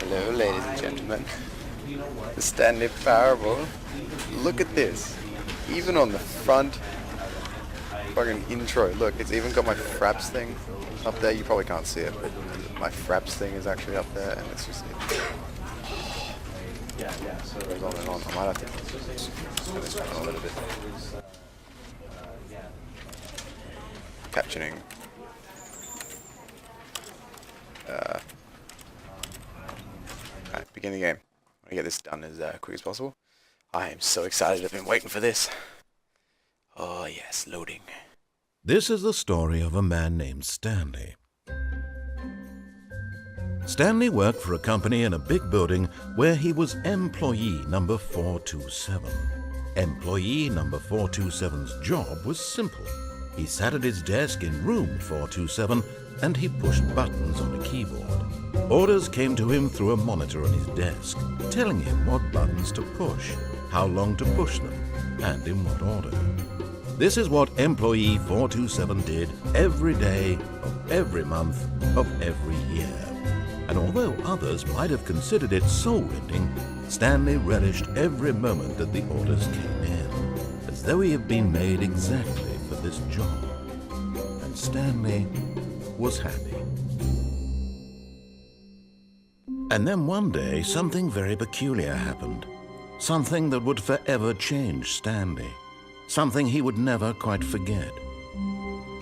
Hello, ladies and gentlemen. The Stanley Parable. Look at this. Even on the front fucking intro, look, it's even got my fraps thing up there. You probably can't see it, but my fraps thing is actually up there, and it's just it goes on and on. I might have to turn this one on a little bit. Captioning. Alright, begin the game. I want to get this done as quick as possible. I am so excited. I've been waiting for this. Oh yes, loading. This is the story of a man named Stanley. Stanley worked for a company in a big building where he was employee number 427. Employee number 427's job was simple. He sat at his desk in room 427 and he pushed buttons on a keyboard. Orders came to him through a monitor on his desk, telling him what buttons to push, how long to push them, and in what order. This is what employee 427 did every day of every month of every year. And although others might have considered it soul-rending, Stanley relished every moment that the orders came in, as though he had been made exactly for this job. And Stanley was happy. And then one day, something very peculiar happened. Something that would forever change Stanley. Something he would never quite forget.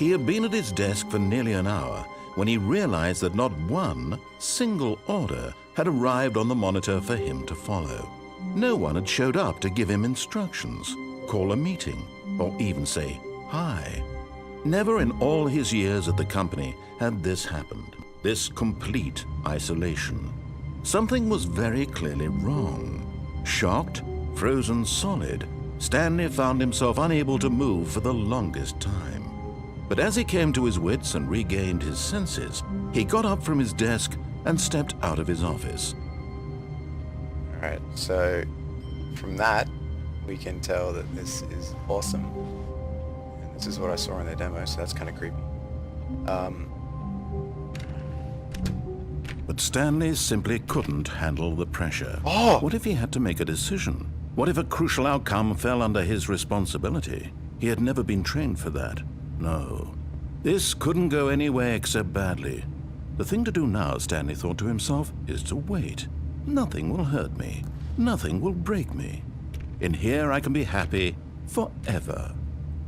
He had been at his desk for nearly an hour when he realized that not one single order had arrived on the monitor for him to follow. No one had showed up to give him instructions, call a meeting, or even say hi. Never in all his years at the company had this happened, this complete isolation. Something was very clearly wrong. Shocked, frozen solid, Stanley found himself unable to move for the longest time. But as he came to his wits and regained his senses, he got up from his desk and stepped out of his office. Alright, so from that, we can tell that this is awesome. And this is what I saw in their demo, so that's kind of creepy. But Stanley simply couldn't handle the pressure. Oh! What if he had to make a decision? What if a crucial outcome fell under his responsibility? He had never been trained for that. No. This couldn't go any way except badly. The thing to do now, Stanley thought to himself, is to wait. Nothing will hurt me. Nothing will break me. In here I can be happy forever.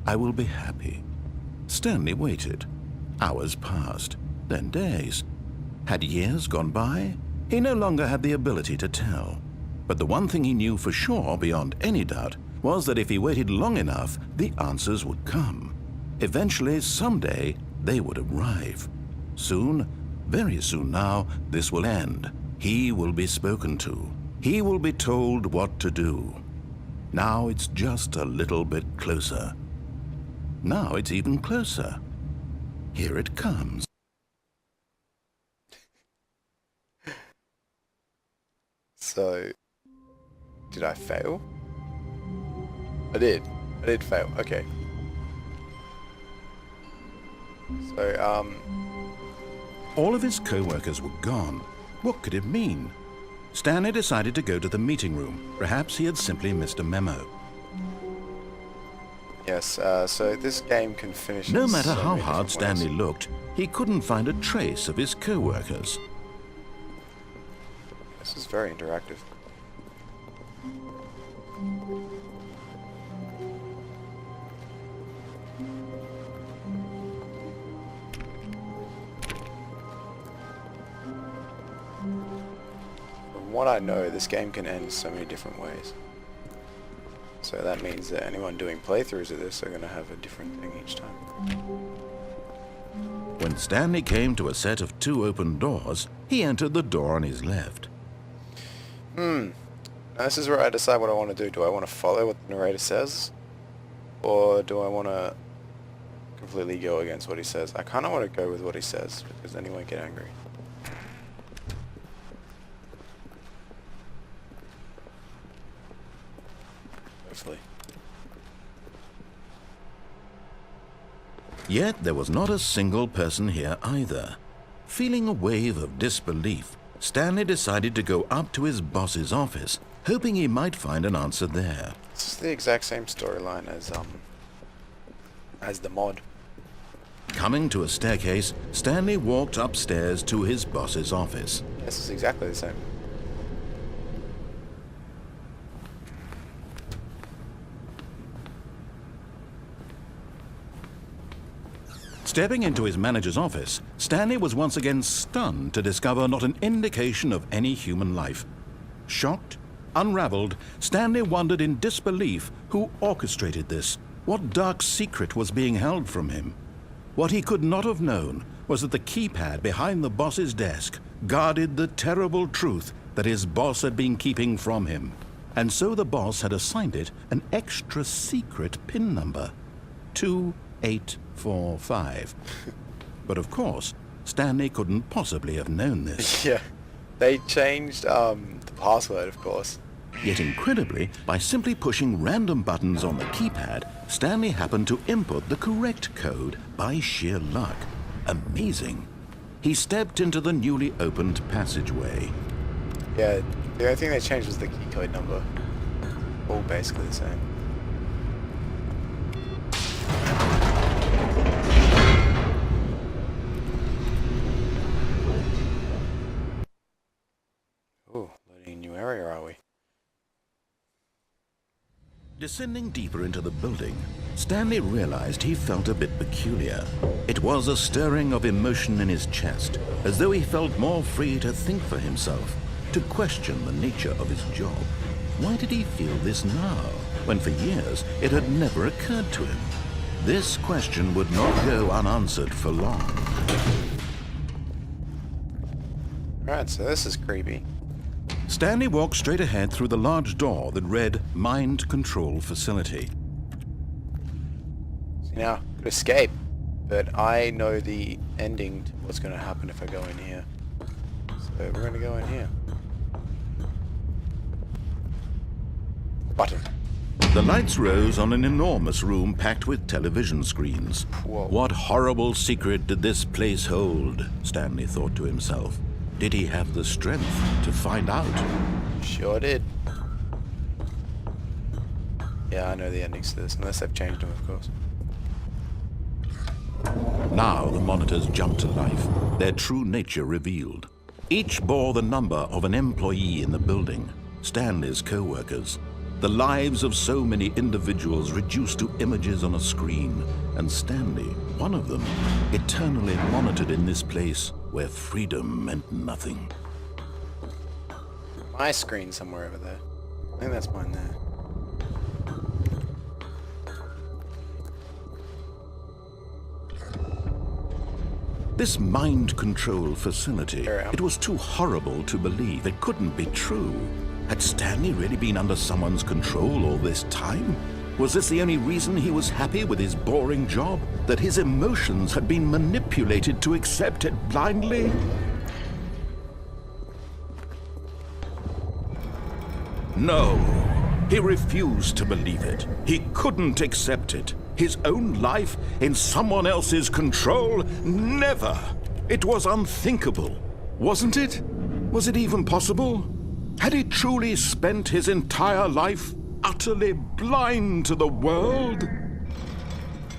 I will be happy. Stanley waited. Hours passed, then days. Had years gone by? He no longer had the ability to tell. But the one thing he knew for sure, beyond any doubt, was that if he waited long enough, the answers would come. Eventually, someday, they would arrive. Soon, very soon now, this will end. He will be spoken to. He will be told what to do. Now it's just a little bit closer. Now it's even closer. Here it comes. So, did I fail? I did fail, okay. So, All of his co-workers were gone. What could it mean? Stanley decided to go to the meeting room. Perhaps he had simply missed a memo. yes, so this game can finish No in matter so how many hard different ways. Stanley looked, he couldn't find a trace of his co-workers. This is very interactive. From what I know, this game can end so many different ways. So that means that anyone doing playthroughs of this are going to have a different thing each time. When Stanley came to a set of 2 open doors, he entered the door on his left. Now this is where I decide what I want to do. Do I want to follow what the narrator says? Or do I want to completely go against what he says? I kind of want to go with what he says, because then he won't get angry. Hopefully. Yet there was not a single person here either. Feeling a wave of disbelief, Stanley decided to go up to his boss's office, hoping he might find an answer there. It's the exact same storyline as the mod. Coming to a staircase, Stanley walked upstairs to his boss's office. This is exactly the same. Stepping into his manager's office, Stanley was once again stunned to discover not an indication of any human life. Shocked, unraveled, Stanley wondered in disbelief who orchestrated this, what dark secret was being held from him. What he could not have known was that the keypad behind the boss's desk guarded the terrible truth that his boss had been keeping from him. And so the boss had assigned it an extra secret PIN number, 2845. But of course, Stanley couldn't possibly have known this. Yeah, they changed the password, of course. Yet incredibly, by simply pushing random buttons on the keypad, Stanley happened to input the correct code by sheer luck. Amazing. He stepped into the newly opened passageway. Yeah, the only thing they changed was the key code number. All basically the same. Ooh, loading a new area, are we? Descending deeper into the building, Stanley realized he felt a bit peculiar. It was a stirring of emotion in his chest, as though he felt more free to think for himself, to question the nature of his job. Why did he feel this now, when for years it had never occurred to him? This question would not go unanswered for long. Alright, so this is creepy. Stanley walked straight ahead through the large door that read Mind Control Facility. See now, I could escape, but I know the ending to what's going to happen if I go in here. So we're going to go in here. Button. The lights rose on an enormous room packed with television screens. Whoa. What horrible secret did this place hold? Stanley thought to himself. Did he have the strength to find out? Sure did. Yeah, I know the endings to this, unless they've changed them, of course. Now the monitors jumped to life, their true nature revealed. Each bore the number of an employee in the building, Stanley's co-workers. The lives of so many individuals reduced to images on a screen, and Stanley, one of them, eternally monitored in this place where freedom meant nothing. My screen somewhere over there. I think that's mine there. This mind control facility, it was too horrible to believe. It couldn't be true. Had Stanley really been under someone's control all this time? Was this the only reason he was happy with his boring job? That his emotions had been manipulated to accept it blindly? No, he refused to believe it. He couldn't accept it. His own life in someone else's control? Never! It was unthinkable, wasn't it? Was it even possible? Had he truly spent his entire life utterly blind to the world?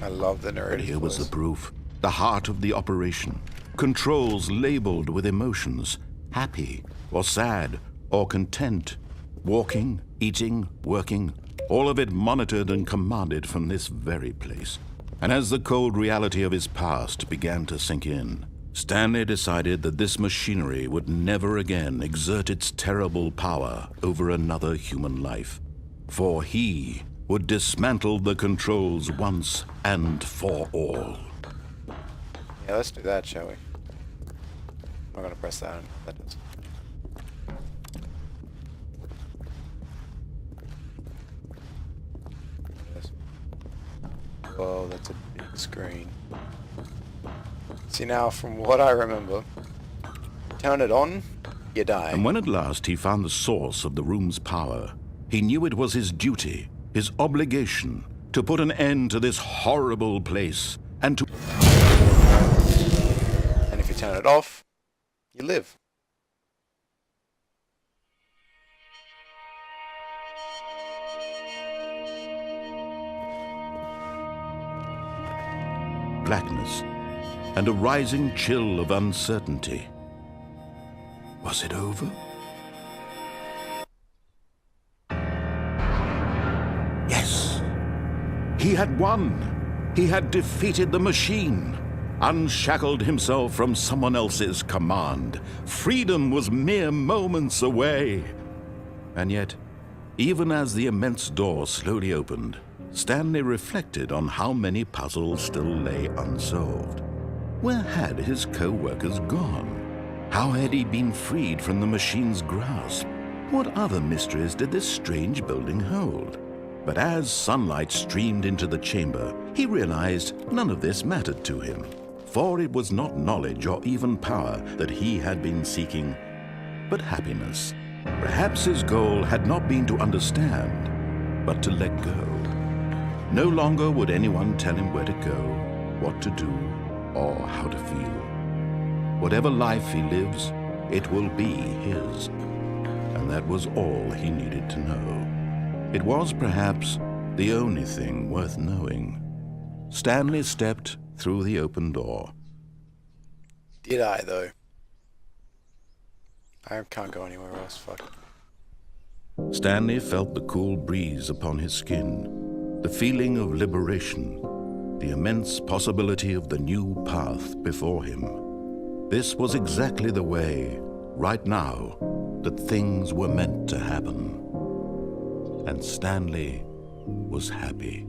I love the But narrative. here was the proof. The heart of the operation. Controls labeled with emotions. Happy, or sad, or content. Walking, eating, working. All of it monitored and commanded from this very place. And as the cold reality of his past began to sink in, Stanley decided that this machinery would never again exert its terrible power over another human life. For he would dismantle the controls once and for all. Yeah, let's do that, shall we? I'm gonna press that. That does. Whoa, that's a big screen. See now, from what I remember, turn it on, you die. And when at last he found the source of the room's power, he knew it was his duty, his obligation, to put an end to this horrible place, and to... And if you turn it off, you live. blackness and a rising chill of uncertainty. Was it over? Yes! He had won! He had defeated the machine, unshackled himself from someone else's command. Freedom was mere moments away. And yet, even as the immense door slowly opened, Stanley reflected on how many puzzles still lay unsolved. Where had his co-workers gone? How had he been freed from the machine's grasp? What other mysteries did this strange building hold? But as sunlight streamed into the chamber, he realized none of this mattered to him, for it was not knowledge or even power that he had been seeking, but happiness. Perhaps his goal had not been to understand, but to let go. No longer would anyone tell him where to go, what to do, or how to feel. Whatever life he lives, it will be his. And that was all he needed to know. It was perhaps the only thing worth knowing. Stanley stepped through the open door. Did I, though? I can't go anywhere else, fuck. Stanley felt the cool breeze upon his skin, the feeling of liberation, the immense possibility of the new path before him. This was exactly the way, right now, that things were meant to happen. And Stanley was happy.